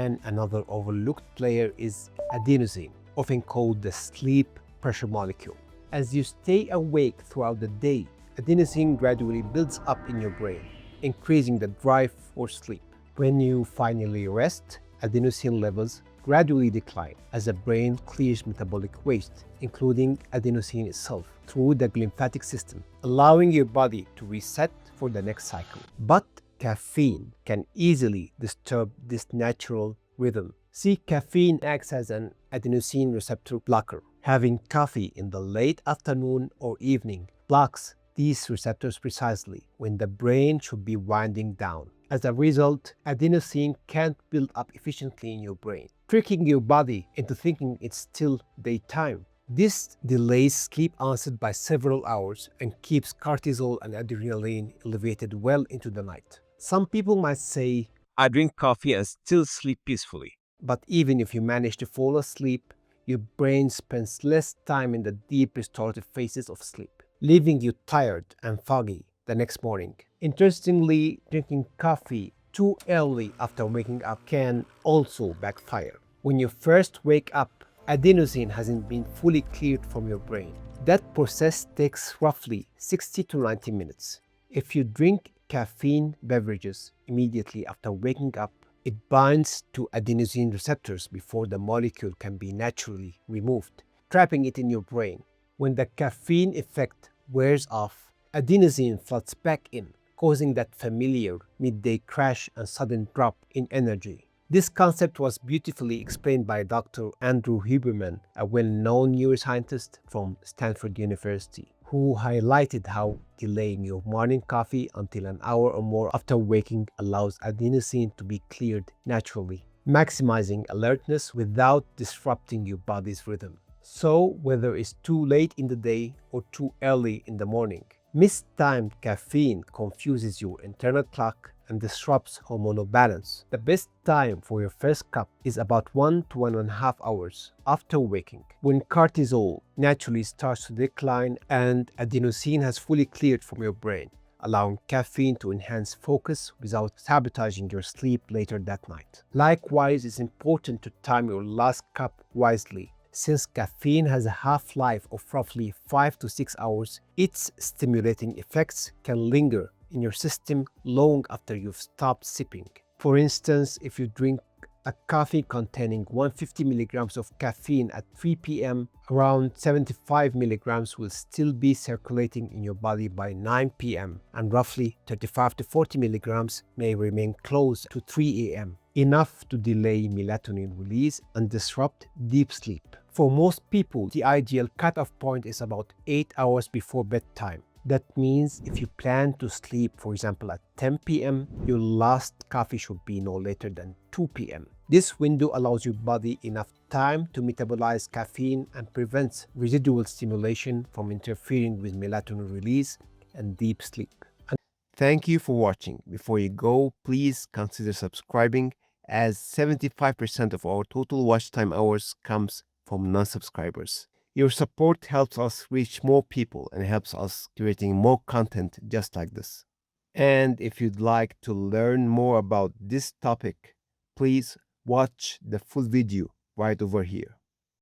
And another overlooked player is adenosine, often called the sleep pressure molecule. As you stay awake throughout the day, adenosine gradually builds up in your brain, increasing the drive for sleep. When you finally rest, adenosine levels gradually decline as the brain clears metabolic waste, including adenosine itself, through the lymphatic system, allowing your body to reset for the next cycle. But caffeine can easily disturb this natural rhythm. See, caffeine acts as an adenosine receptor blocker. Having coffee in the late afternoon or evening blocks these receptors precisely when the brain should be winding down. As a result, adenosine can't build up efficiently in your brain, tricking your body into thinking it's still daytime. This delays sleep onset by several hours and keeps cortisol and adrenaline elevated well into the night. Some people might say, I drink coffee and still sleep peacefully. But even if you manage to fall asleep, your brain spends less time in the deep restorative phases of sleep, leaving you tired and foggy the next morning. Interestingly, drinking coffee too early after waking up can also backfire. When you first wake up, adenosine hasn't been fully cleared from your brain. That process takes roughly 60 to 90 minutes. If you drink caffeine beverages immediately after waking up, it binds to adenosine receptors before the molecule can be naturally removed, trapping it in your brain. When the caffeine effect wears off, adenosine floods back in, causing that familiar midday crash and sudden drop in energy. This concept was beautifully explained by Dr. Andrew Huberman, a well-known neuroscientist from Stanford University, who highlighted how delaying your morning coffee until an hour or more after waking allows adenosine to be cleared naturally, maximizing alertness without disrupting your body's rhythm. So, whether it's too late in the day or too early in the morning, mistimed caffeine confuses your internal clock and disrupts hormonal balance. The best time for your first cup is about 1 to 1.5 hours after waking, when cortisol naturally starts to decline and adenosine has fully cleared from your brain, allowing caffeine to enhance focus without sabotaging your sleep later that night. Likewise, it's important to time your last cup wisely. Since caffeine has a half-life of roughly 5 to 6 hours, its stimulating effects can linger in your system long after you've stopped sipping. For instance, if you drink a coffee containing 150 milligrams of caffeine at 3 p.m., around 75 milligrams will still be circulating in your body by 9 p.m., and roughly 35 to 40 milligrams may remain close to 3 a.m., enough to delay melatonin release and disrupt deep sleep. For most people, the ideal cutoff point is about 8 hours before bedtime. That means if you plan to sleep, for example, at 10 p.m., your last coffee should be no later than 2 p.m. This window allows your body enough time to metabolize caffeine and prevents residual stimulation from interfering with melatonin release and deep sleep. Thank you for watching. Before you go, please consider subscribing, as 75% of our total watch time hours comes from non-subscribers. Your support helps us reach more people and helps us creating more content just like this. And if you'd like to learn more about this topic, please watch the full video right over here.